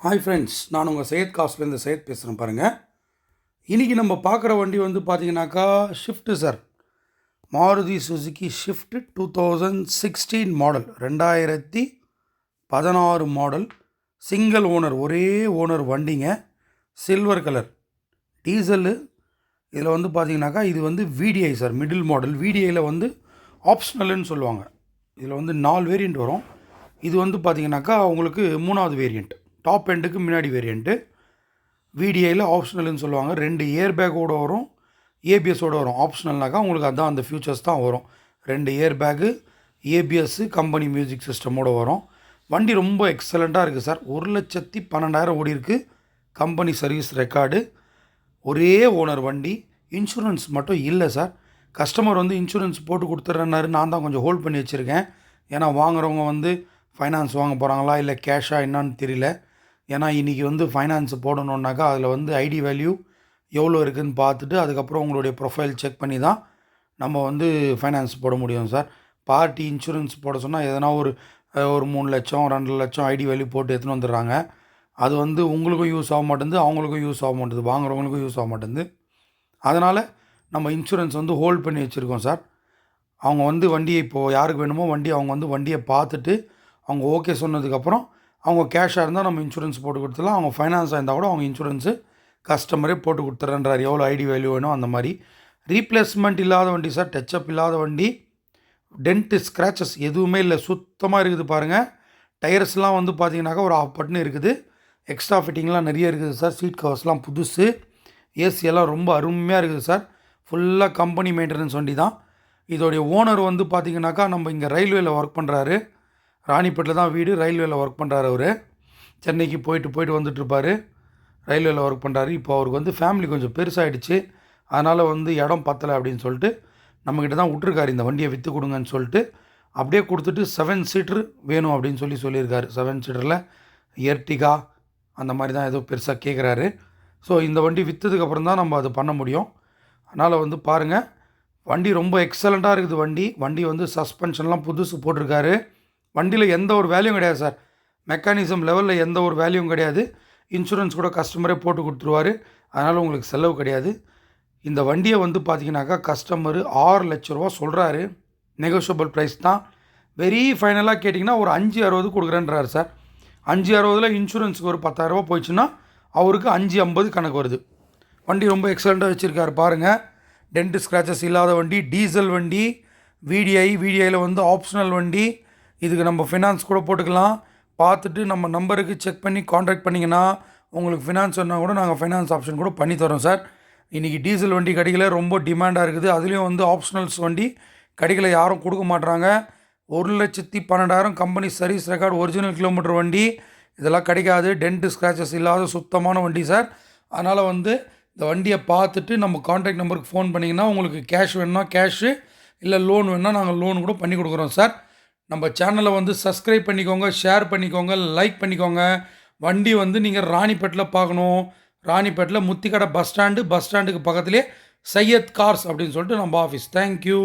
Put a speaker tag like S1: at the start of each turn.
S1: Hi friends, நான் உங்கள் சையத் காஸ்ட்லேருந்து சையத் பேசுகிறேன் பாருங்கள். இன்றைக்கி நம்ம பார்க்குற வண்டி வந்து பார்த்தீங்கன்னாக்கா shift sir. Maruti Suzuki shift 2016 model, 2016 model, single owner, ஒரே ஓனர் வண்டிங்க. Silver colour, diesel. இதில் வந்து பார்த்தீங்கன்னாக்கா இது வந்து விடிஐ சார், மிடில் மாடல். விடிஐயில் வந்து ஆப்ஷனல்னு சொல்லுவாங்க. இதில் வந்து 4 வேரியண்ட் வரும். இது வந்து பார்த்தீங்கன்னாக்கா உங்களுக்கு 3வது வேரியண்ட், டாப் எண்டுக்கு முன்னாடி வேரியண்ட்டு. விடிஐயில் ஆப்ஷனல்னு சொல்லுவாங்க. 2 ஏர் பேக்கோடு வரும், ஏபிஎஸோடு வரும். ஆப்ஷனல்னாக்கா உங்களுக்கு அதுதான், அந்த ஃபியூச்சர்ஸ் தான் வரும். 2 air bag, ABS, company music சிஸ்டமோடு வரும். வண்டி ரொம்ப எக்ஸலண்ட்டாக இருக்குது சார். 1,12,000 ஓடி இருக்குது. Company service record. ஒரே ஓனர் வண்டி. இன்சூரன்ஸ் மட்டும் இல்லை சார். கஸ்டமர் வந்து இன்சூரன்ஸ் போட்டு கொடுத்துட்றேன்னாரு. நான் தான் கொஞ்சம் ஹோல்ட் பண்ணி வச்சுருக்கேன். ஏன்னா வாங்குறவங்க வந்து ஃபைனான்ஸ் வாங்க போகிறாங்களா இல்லை கேஷாக என்னான்னு தெரியல. ஏன்னா இன்றைக்கி வந்து ஃபைனான்ஸ் போடணுன்னாக்கா அதில் வந்து ஐடி வேல்யூ எவ்வளோ இருக்குதுன்னு பார்த்துட்டு அதுக்கப்புறம் உங்களுடைய ப்ரொஃபைல் செக் பண்ணி தான் நம்ம வந்து ஃபைனான்ஸ் போட முடியும் சார். பார்ட்டி இன்சூரன்ஸ் போட சொன்னால் எதனா ஒரு 3 லட்சம் 2 லட்சம் ஐடி வேல்யூ போட்டு எடுத்துன்னு வந்துடுறாங்க. அது வந்து உங்களுக்கும் யூஸ் ஆக மாட்டேங்குது, அவங்களுக்கும் யூஸ் ஆக மாட்டேங்குது, வாங்குறவங்களுக்கும் யூஸ் ஆக மாட்டேங்குது. அதனால் நம்ம இன்சூரன்ஸ் வந்து ஹோல்ட் பண்ணி வச்சுருக்கோம் சார். அவங்க வந்து வண்டியை இப்போது யாருக்கு வேணுமோ அவங்க வந்து வண்டியை பார்த்துட்டு அவங்க ஓகே சொன்னதுக்கப்புறம் அவங்க கேஷாக இருந்தால் நம்ம இன்சூரன்ஸ் போட்டு கொடுத்துடலாம். அவங்க ஃபைனான்ஸாக இருந்தால் கூட அவங்க இன்சூரன்ஸு கஸ்டமரே போட்டு கொடுத்துட்றேன்றார். எவ்வளோ ஐடி வேல்யூ வேணும் அந்த மாதிரி. ரீப்ளேஸ்மெண்ட் இல்லாத வண்டி சார், டச்சப் இல்லாத வண்டி. டென்ட்டு ஸ்க்ராச்சஸ் எதுவுமே இல்லை, சுத்தமாக இருக்குது பாருங்கள். டயர்ஸ்லாம் வந்து பார்த்தீங்கன்னாக்கா ஒரு 1/2 பட்டன் இருக்குது. எக்ஸ்ட்ரா ஃபிட்டிங்லாம் நிறைய இருக்குது சார். சீட் கவர்ஸ்லாம் புதுசு. ஏசியெல்லாம் ரொம்ப அருமையாக இருக்குது சார். ஃபுல்லாக கம்பெனி மெயின்டெனன்ஸ் வண்டி தான். இதோடைய ஓனர் வந்து பார்த்திங்கனாக்கா நம்ம இங்கே ரயில்வேயில் ஒர்க் பண்ணுறாரு. ராணிப்பேட்டில் தான் வீடு. ரயில்வேயில் ஒர்க் பண்ணுறாரு அவர். சென்னைக்கு போயிட்டு வந்துட்டுருப்பார். ரயில்வேயில் ஒர்க் பண்ணுறாரு. இப்போ அவருக்கு வந்து ஃபேமிலி கொஞ்சம் பெருசாகிடுச்சு. அதனால் வந்து இடம் பத்தலை அப்படின்னு சொல்லிட்டு நம்மக்கிட்ட தான் விட்ருக்காரு. இந்த வண்டியை விற்று கொடுங்கன்னு சொல்லிட்டு அப்படியே கொடுத்துட்டு 7 சீட்டர் வேணும் அப்படின்னு சொல்லியிருக்காரு. 7 சீட்டரில் எர்டிகா அந்த மாதிரி தான் ஏதோ பெருசாக கேட்குறாரு. ஸோ இந்த வண்டி விற்றதுக்கப்புறம் தான் நம்ம அது பண்ண முடியும். அதனால் வந்து பாருங்கள், வண்டி ரொம்ப எக்ஸலண்ட்டாக இருக்குது. வண்டி வந்து சஸ்பென்ஷன்லாம் புதுசு போட்டிருக்காரு. வண்டியில் எந்த ஒரு வேல்யூவும் கிடையாது சார். மெக்கானிசம் லெவலில் எந்த ஒரு வேல்யூவும் கிடையாது. இன்சூரன்ஸ் கூட கஸ்டமரே போட்டு கொடுத்துருவார். அதனால் உங்களுக்கு செலவு கிடையாது. இந்த வண்டியை வந்து பார்த்திங்கனாக்கா கஸ்டமரு 6 லட்ச ரூபா சொல்கிறாரு. நெகோஷியபிள் ப்ரைஸ் தான். வெரி ஃபைனலாக கேட்டிங்கன்னா ஒரு 5,60 கொடுக்குறேன்றார் சார். 5,60 இன்சூரன்ஸுக்கு ஒரு 10,000 ரூபா போயிடுச்சுன்னா அவருக்கு 5,50 கணக்கு வருது. வண்டி ரொம்ப எக்ஸலண்ட்டாக வச்சுருக்காரு பாருங்கள். டென்ட் ஸ்க்ராச்சஸ் இல்லாத வண்டி, டீசல் வண்டி, விடிஐயில் வந்து ஆப்ஷனல் வண்டி. இதுக்கு நம்ம ஃபினான்ஸ் கூட போட்டுக்கலாம். பார்த்துட்டு நம்ம நம்பருக்கு செக் பண்ணி கான்டாக்ட் பண்ணிங்கன்னா உங்களுக்கு ஃபினான்ஸ் சொன்னால் கூட நாங்கள் ஃபைனான்ஸ் ஆப்ஷன் கூட பண்ணி தரோம் சார். இன்றைக்கி டீசல் வண்டி கிடைக்கல, ரொம்ப டிமாண்டாக இருக்குது. அதுலேயும் வந்து ஆப்ஷனல்ஸ் வண்டி கிடைக்கல, யாரும் கொடுக்க மாட்றாங்க. 1,12,000 company service record, original kilometre வண்டி. இதெல்லாம் கிடைக்காது. டென்ட்டு ஸ்க்ராச்சஸ் இல்லாத சுத்தமான வண்டி சார். அதனால் வந்து இந்த வண்டியை பார்த்துட்டு நம்ம கான்டாக்ட் நம்பருக்கு ஃபோன் பண்ணிங்கன்னா உங்களுக்கு கேஷ் வேணும்னா கேஷு, இல்லை லோன் வேணுன்னா நாங்கள் லோன் கூட பண்ணி கொடுக்குறோம் சார். நம்ம சேனலை வந்து சப்ஸ்கிரைப் பண்ணிக்கோங்க, ஷேர் பண்ணிக்கோங்க, லைக் பண்ணிக்கோங்க. வண்டி வந்து நீங்கள் ராணிப்பேட்டில் பார்க்கணும். ராணிப்பேட்டில் முத்திக்கடை பஸ் ஸ்டாண்டுக்கு பக்கத்துலேயே சையத் கார்ஸ் அப்படின்னு சொல்லிட்டு நம்ம ஆஃபீஸ். தேங்க்யூ.